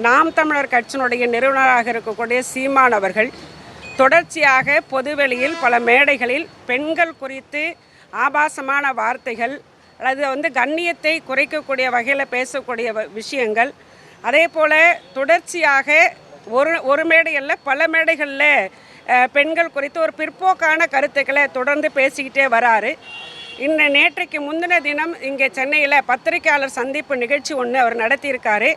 நாம் தமிழர் கட்சியினுடைய நிறுவனராக இருக்கக்கூடிய சீமான் அவர்கள் தொடர்ச்சியாக பொதுவெளியில் பல மேடைகளில் பெண்கள் குறித்து ஆபாசமான வார்த்தைகள் அல்லது கண்ணியத்தை குறைக்கக்கூடிய வகையில் பேசக்கூடிய விஷயங்கள், அதே போல் தொடர்ச்சியாக ஒரு மேடைகளில் பல மேடைகளில் பெண்கள் குறித்து ஒரு பிற்போக்கான கருத்துக்களை தொடர்ந்து பேசிக்கிட்டே வராரு. நேற்றைக்கு முந்தின தினம் இங்கே சென்னையில் பத்திரிகையாளர் சந்திப்பு நிகழ்ச்சி ஒன்று அவர் நடத்தியிருக்காரு.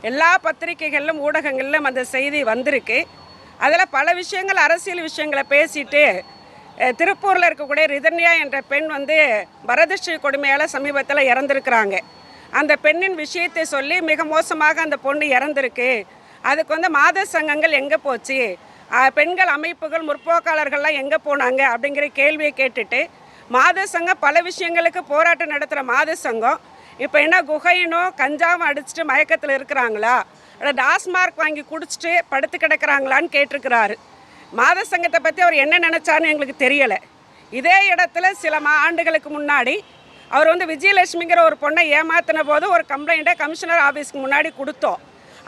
எல்லா பத்திரிகைகளிலும் ஊடகங்களிலும் அந்த செய்தி வந்திருக்கு. அதில் பல விஷயங்கள், அரசியல் விஷயங்களை பேசிட்டு திருப்பூரில் இருக்கக்கூடிய ரிதன்யா என்ற பெண் வரதட்சணை கொடுமையால் சமீபத்தில் இறந்துருக்குறாங்க. அந்த பெண்ணின் விஷயத்தை சொல்லி மிக மோசமாக அந்த பொண்ணு இறந்துருக்கு, அதுக்கு மாத சங்கங்கள் எங்கே போச்சு, பெண்கள் அமைப்புகள் முற்போக்காளர்கள்லாம் எங்கே போனாங்க அப்படிங்கிற கேள்வியை கேட்டுட்டு மாத சங்கம் பல விஷயங்களுக்கு போராட்டம் நடத்துகிற மாத சங்கம் இப்போ என்ன குகையினோ கஞ்சாவும் அடிச்சுட்டு மயக்கத்தில் இருக்கிறாங்களா, இல்லை டாஸ்மார்க் வாங்கி குடிச்சிட்டு படுத்து கிடக்கிறாங்களான்னு கேட்டிருக்கிறாரு. மாத சங்கத்தை பற்றி அவர் என்ன நினச்சாருன்னு எங்களுக்கு தெரியலை. இதே இடத்துல சில ஆண்டுகளுக்கு முன்னாடி அவர் விஜயலட்சுமிங்கிற ஒரு பொண்ணை ஏமாத்தின போது ஒரு கம்ப்ளைண்ட்டை கமிஷனர் ஆஃபீஸ்க்கு முன்னாடி கொடுத்தோம்.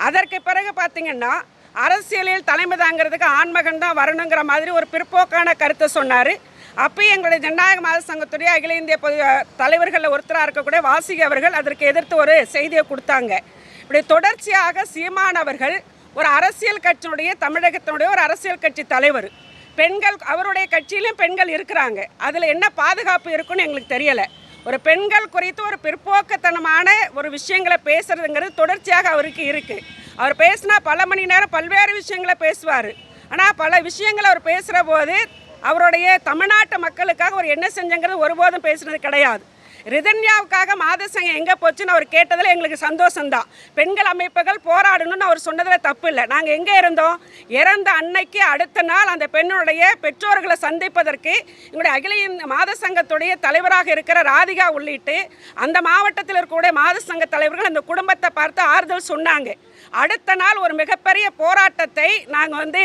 அதற்கு பிறகு பார்த்திங்கன்னா அரசியலில் தலைமை தாங்கிறதுக்கு ஆண்மகன் தான் வரணுங்கிற மாதிரி ஒரு பிற்போக்கான கருத்தை சொன்னார். அப்போயும் எங்களுடைய ஜனநாயக மாத சங்கத்துடைய அகில இந்திய தலைவர்களில் ஒருத்தராக இருக்கக்கூடிய வாசிகை அவர்கள் அதற்கு எதிர்த்து ஒரு செய்தியை கொடுத்தாங்க. இப்படி தொடர்ச்சியாக சீமான் அவர்கள் ஒரு அரசியல் கட்சியினுடைய, தமிழகத்தினுடைய ஒரு அரசியல் கட்சி தலைவர், பெண்கள் அவருடைய கட்சியிலும் பெண்கள் இருக்கிறாங்க, அதில் என்ன பாதுகாப்பு இருக்குன்னு எங்களுக்கு தெரியலை. ஒரு பெண்கள் குறித்து ஒரு பிற்போக்குத்தனமான ஒரு விஷயங்களை பேசுறதுங்கிறது தொடர்ச்சியாக அவருக்கு இருக்குது. அவர் பேசினா பல மணி நேரம் பல்வேறு விஷயங்களை பேசுவார். ஆனால் பல விஷயங்களை அவர் பேசுகிற போது அவருடைய தமிழ்நாட்டு மக்களுக்காக ஒரு என்ன செஞ்சங்கிறது ஒருபோதும் பேசுனது கிடையாது. ரிதன்யாவுக்காக மாத சங்கம் எங்கே போச்சுன்னு அவர் கேட்டதில் எங்களுக்கு சந்தோஷம்தான். பெண்கள் அமைப்புகள் போராடணும்னு அவர் சொன்னதில் தப்பு இல்லை. நாங்கள் எங்கே இருந்தோம், இறந்த அன்னைக்கு அடுத்த நாள் அந்த பெண்ணுடைய பெற்றோர்களை சந்திப்பதற்கு எங்களுடைய அகில மாத சங்கத்துடைய தலைவராக இருக்கிற ராதிகா உள்ளிட்டு அந்த மாவட்டத்தில் இருக்கக்கூடிய மாத சங்க தலைவர்கள் அந்த குடும்பத்தை பார்த்து ஆறுதல் சொன்னாங்க. அடுத்த நாள் ஒரு மிகப்பெரிய போராட்டத்தை நாங்கள்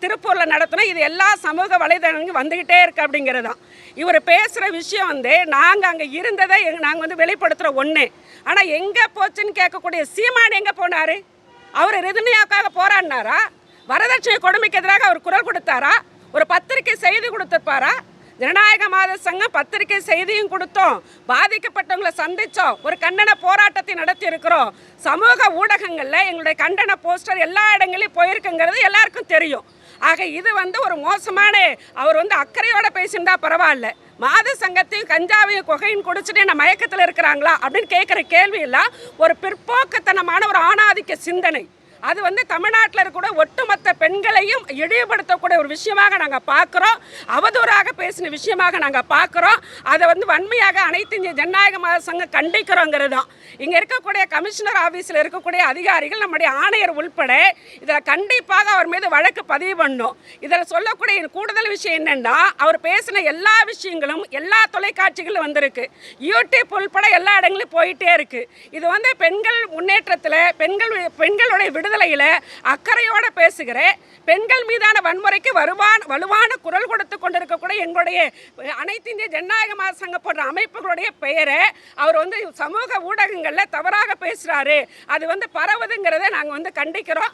திருப்பூரில் நடத்தினோம். இது எல்லா சமூக வலைதளங்களும் வந்துக்கிட்டே இருக்குது அப்படிங்கிறது தான். இவர் பேசுகிற விஷயம் நாங்கள் அங்கே இருந்ததை நாங்கள் வெளிப்படுத்துகிற ஒன்று. ஆனால் எங்கே போச்சுன்னு கேட்கக்கூடிய சீமான் எங்கே போனார்? அவர் ரிதன்யாவுக்காக போராடினாரா? வரதட்சணை கொடுமைக்கு எதிராக அவர் குரல் கொடுத்தாரா? ஒரு பத்திரிகை செய்தி கொடுத்துருப்பாரா? ஜனநாயக மாத சங்கம் பத்திரிகை செய்தியும் கொடுத்தோம், பாதிக்கப்பட்டவங்களை சந்தித்தோம், ஒரு கண்டன போராட்டத்தை நடத்தி இருக்கிறோம். சமூக ஊடகங்களில் எங்களுடைய கண்டன போஸ்டர் எல்லா இடங்களையும் போயிருக்குங்கிறது எல்லாருக்கும் தெரியும். ஆக இது ஒரு மோசமான, அவர் அக்கறையோடு பேசியிருந்தா பரவாயில்ல, மாத சங்கத்தையும் கஞ்சாவையும் குகையும் குடிச்சுட்டு என்ன மயக்கத்தில் இருக்கிறாங்களா அப்படின்னு கேட்குற கேள்வி எல்லாம் ஒரு பிற்போக்குத்தனமான ஒரு ஆணாதிக்க சிந்தனை. அது தமிழ்நாட்டில் இருக்கக்கூடிய ஒட்டுமொத்த பெண்களையும் இழிவுபடுத்தக்கூடிய ஒரு விஷயமாக நாங்கள் பார்க்குறோம். அவதூறாக பேசின விஷயமாக நாங்கள் பார்க்குறோம். அதை வன்மையாக அனைத்து இந்திய ஜனநாயக மாத சங்கம் கண்டிக்கிறோங்கிறது தான். இங்கே இருக்கக்கூடிய கமிஷனர் ஆஃபீஸில் இருக்கக்கூடிய அதிகாரிகள், நம்முடைய ஆணையர் உள்பட இதில் கண்டிப்பாக அவர் மீது வழக்கு பதிவு பண்ணணும். இதில் சொல்லக்கூடிய கூடுதல் விஷயம் என்னென்னா, அவர் பேசின எல்லா விஷயங்களும் எல்லா தொலைக்காட்சிகளும் வந்திருக்கு, யூடியூப் உள்பட எல்லா இடங்களும் போயிட்டே இருக்குது. இது பெண்கள் முன்னேற்றத்தில், பெண்களுடைய விடுதலையில் அக்கறையோடு பேசுகிற, பெண்கள் மீதான வன்முறைக்கு வலுவான குரல் கொடுத்து கொண்டிருக்கக்கூடிய எங்களுடைய அனைத்து இந்திய ஜனநாயக மாத சங்கம் போன்ற அமைப்புகளுடைய பெயரை அவர் சமூக ஊடகங்களில் தவறாக பேசுகிறாரு. அது பரவுதுங்கிறத நாங்கள் கண்டிக்கிறோம்.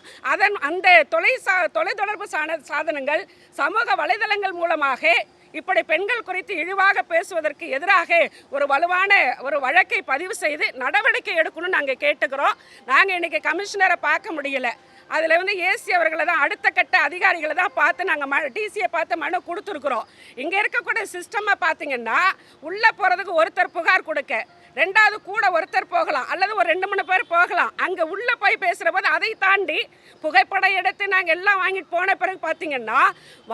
அந்த தொலைத்தொடர்பு சாதனங்கள், சமூக வலைதளங்கள் மூலமாக இப்படி பெண்கள் குறித்து இழிவாக பேசுவதற்கு எதிராக ஒரு வலுவான ஒரு வழக்கை பதிவு செய்து நடவடிக்கை எடுக்கணும்னு நாங்கள் கேட்டுக்கிறோம். நாங்கள் இன்றைக்கி கமிஷனரை பார்க்க முடியல, அதில் ஏசி அவர்களை தான், அடுத்த கட்ட அதிகாரிகளை தான் பார்த்து நாங்கள் டிசியை பார்த்து மனு கொடுத்துருக்குறோம். இங்கே இருக்கக்கூடிய சிஸ்டமை பார்த்திங்கன்னா உள்ளே போகிறதுக்கு ஒருத்தர் புகார் கொடுக்க, ரெண்டாவது கூட ஒருத்தர் போகலாம், அல்லது ஒரு 2-3 பேர் போகலாம். அங்கே உள்ளே போய் பேசுகிற போது அதை தாண்டி புகைப்படம் எடுத்து நாங்கள் எல்லாம் வாங்கிட்டு போன பிறகு பார்த்திங்கன்னா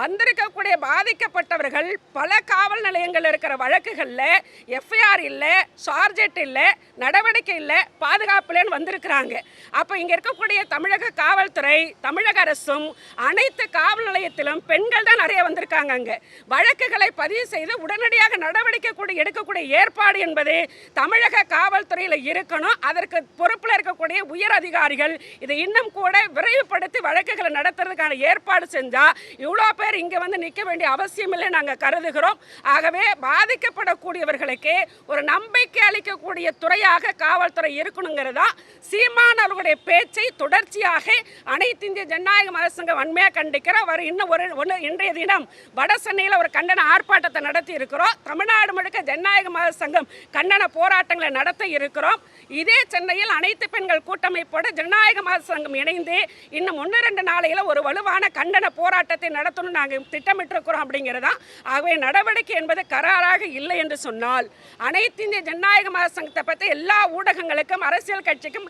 வந்திருக்கக்கூடிய பாதிக்கப்பட்டவர்கள் பல காவல் நிலையங்கள் இருக்கிற வழக்குகளில் எஃப்ஐஆர் இல்லை, சார்ஜெட் இல்லை, நடவடிக்கை இல்லை, பாதுகாப்பு இல்லைன்னு வந்திருக்கிறாங்க. அப்போ இங்கே இருக்கக்கூடிய தமிழக காவல்துறை, தமிழக அரசும் அனைத்து காவல் நிலையத்திலும் பெண்கள் தான் நிறைய வந்திருக்காங்க. அங்கே வழக்குகளை பதிவு செய்து உடனடியாக நடவடிக்கை கூட எடுக்கக்கூடிய ஏற்பாடு என்பது தமிழ் தமிழக காவல்துறையில் இருக்கணும். அதற்கு பொறுப்பில் இருக்கக்கூடிய உயர் அதிகாரிகள் இதை இன்னும் கூட விரைவுபடுத்தி வழக்குகளை நடத்துறதுக்கான ஏற்பாடு செஞ்சால் இவ்வளோ பேர் இங்கே வந்து நிற்க வேண்டிய அவசியம் இல்லை நாங்கள் கருதுகிறோம். ஆகவே பாதிக்கப்படக்கூடியவர்களுக்கு ஒரு நம்பிக்கை அளிக்கக்கூடிய துறையாக காவல்துறை இருக்கணுங்கிறதா சீமான் அவர்களுடைய பேச்சை தொடர்ச்சியாக அனைத்து இந்திய ஜனநாயக மதசங்கம் வன்மையாக கண்டிக்கிறோம். இன்றைய தினம் வட சென்னையில் ஒரு கண்டன ஆர்ப்பாட்டத்தை நடத்தி இருக்கிறோம். தமிழ்நாடு முழுக்க ஜனநாயக மத சங்கம் கண்டன போராட்டங்களை நடத்த இருக்கிறோம். இதே சென்னையில் அனைத்து பெண்கள் கூட்டமைப்போடு ஜனநாயக மத சங்கம் இணைந்து இன்னும் 1-2 நாளையில் ஒரு வலுவான கண்டன போராட்டத்தை நடத்தணும் நாங்கள் திட்டமிட்டிருக்கிறோம் அப்படிங்கிறதா. ஆகவே நடவடிக்கை என்பது கராராக இல்லை என்று சொன்னால் அனைத்து இந்திய ஜனநாயக மத சங்கத்தை பற்றி எல்லா ஊடகங்களுக்கும் அரசியல் கட்சிக்கும்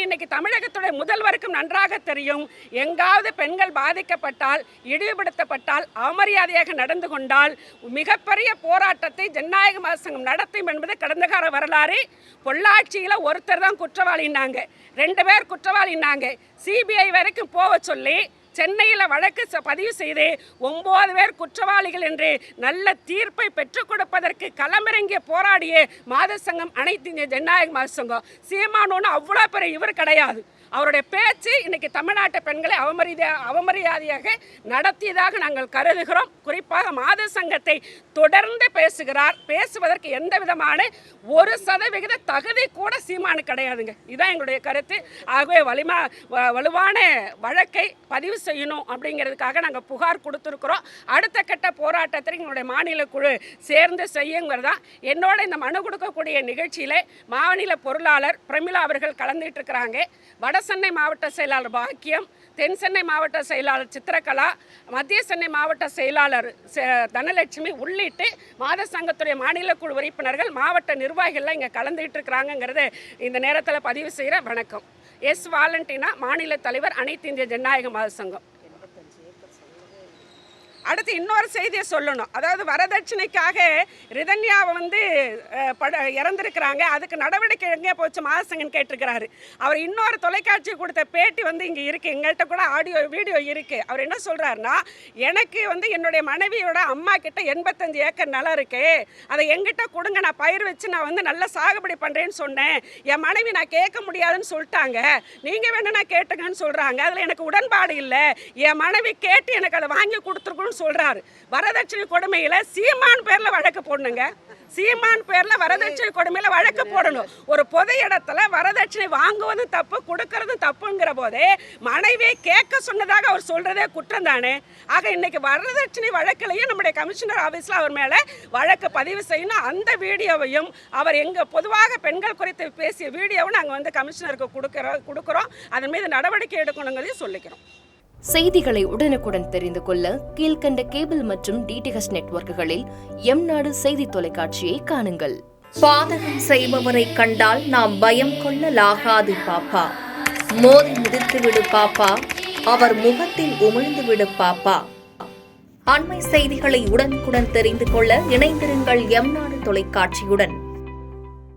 இன்னைக்கு தமிழகத்துடைய முதல்வருக்கும் நன்றாக தெரியும். எங்காவது பெண்கள் பாதிக்கப்பட்டால், இழிவுபடுத்தப்பட்டால், அவமரியாதையாக நடந்து கொண்டால் மிகப்பெரிய போராட்டத்தை ஜனநாயக மத சங்கம் நடத்தும் என்பது கடந்த கால வரலாறு. பொள்ளாச்சியில் ஒருத்தர் தான் குற்றவாளினாங்க, 2 பேர் குற்றவாளினாங்க. சிபிஐ வரைக்கும் போக சொல்லி சென்னையில் வழக்கு பதிவு செய்து 9 பேர் குற்றவாளிகள் என்று நல்ல தீர்ப்பை பெற்றுக் கொடுப்பதற்கு களமிறங்கிய போராடிய மாத சங்கம் அனைத்து இந்திய ஜனநாயக மத சங்கம். சீமானோன்னு அவ்வளோ பெரிய இவர் கிடையாது. அவருடைய பேச்சு இன்னைக்கு தமிழ்நாட்டு பெண்களை அவமரியாதையாக நடத்தியதாக நாங்கள் கருதுகிறோம். குறிப்பாக மாத சங்கத்தை தொடர்ந்து பேசுகிறார். பேசுவதற்கு எந்த விதமான 1% தகுதி கூட சீமானு கிடையாதுங்க. இதுதான் எங்களுடைய கருத்து. ஆகவே வலுவான வழக்கை பதிவு செய்யணும் அப்படிங்கிறதுக்காக நாங்கள் புகார் கொடுத்துருக்குறோம். அடுத்த கட்ட போராட்டத்தில் எங்களுடைய மாநில குழு சேர்ந்து செய்யுங்கிறதா. என்னோட இந்த மனு கொடுக்கக்கூடிய நிகழ்ச்சியில் மாநில பொருளாளர் பிரமிளா அவர்கள் கலந்துட்டு இருக்கிறாங்க. வட சென்னை மாவட்ட செயலாளர் பாக்கியம், தென் சென்னை மாவட்ட செயலாளர் சித்திரகலா, மத்திய சென்னை மாவட்ட செயலாளர் தனலட்சுமி உள்ளிட்டு மாத சங்கத்துடைய மாநில குழு உறுப்பினர்கள், மாவட்ட நிர்வாகிகள்லாம் இங்கே கலந்துகிட்டு இருக்கிறாங்கிறத இந்த நேரத்தில் பதிவு செய்கிற. வணக்கம். எஸ் வாலண்டினா, மாநில தலைவர், அனைத்து இந்திய ஜனநாயக மத சங்கம். அடுத்து இன்னொரு செய்தியை சொல்லணும். அதாவது வரதட்சணைக்காக ரிதன்யாவை வந்து இறந்துருக்கிறாங்க. அதுக்கு நடவடிக்கை எங்கே போச்சு மாதசங்கன் கேட்டிருக்கிறாரு. அவர் இன்னொரு தொலைக்காட்சி கொடுத்த பேட்டி வந்து இங்கே இருக்குது. எங்கள்கிட்ட கூட ஆடியோ வீடியோ இருக்குது. அவர் என்ன சொல்கிறாருன்னா, எனக்கு வந்து என்னுடைய மனைவியோட அம்மா கிட்ட 85 ஏக்கர் நிலம் இருக்குது, அதை எங்கிட்ட கொடுங்க, நான் பயிர் வச்சு நான் வந்து நல்ல சாகுபடி பண்ணுறேன்னு சொன்னேன். என் மனைவி நான் கேட்க முடியாதுன்னு சொல்லிட்டாங்க, நீங்கள் வேணும்னா கேட்டுங்கன்னு சொல்கிறாங்க. அதில் எனக்கு உடன்பாடு இல்லை. என் மனைவி கேட்டு எனக்கு அதை வாங்கி கொடுத்துருக்கணும் சொல்றாரு. வரதட்சணை கொடுமையில சீமான் பேர்ல வழக்கு போடணுங்க. சீமான் பேர்ல வரதட்சணை கொடுமையில வழக்கு போடணும். ஒரு பொது இடத்துல வரதட்சணை வாங்குவதும் தப்பு, கொடுக்கறதும் தப்புங்கிற போதே மனைவியை கேட்க சொன்னதாக அவர் சொல்றதே குற்றம் தானே. ஆக இன்னைக்கு வரதட்சணை வழக்கிலையும் நம்முடைய கமிஷனர் ஆபீஸ்ல அவர் மேல வழக்கு பதிவு செய்யணும். அந்த வீடியோவையும் அவர் எங்க பொதுவாக பெண்கள் குறித்து பேசிய வீடியோவும் நாங்கள் வந்து கமிஷனருக்கு கொடுக்குறோம். அதன் மீது நடவடிக்கை எடுக்கணுங்கிறதையும் சொல்லிக்கிறோம். செய்திகளை உடனுக்குடன் தெரிந்து கொள்ள கீழ்கண்ட கேபிள் மற்றும் டிடிஹெச் நெட்வொர்க்குகளில் எம்நாடு செய்தி தொலைக்காட்சியை காணுங்கள். பாதகம் செய்பவரை கண்டால் நாம் பயம் கொள்ளலாகாது பாப்பா. மோதி மிதித்துவிடு பாப்பா, அவர் முகத்தில் உமிழ்ந்துவிடு பாப்பா. அண்மை செய்திகளை உடனுக்குடன் தெரிந்து கொள்ள இணைந்திருங்கள் எம்நாடு தொலைக்காட்சியுடன்.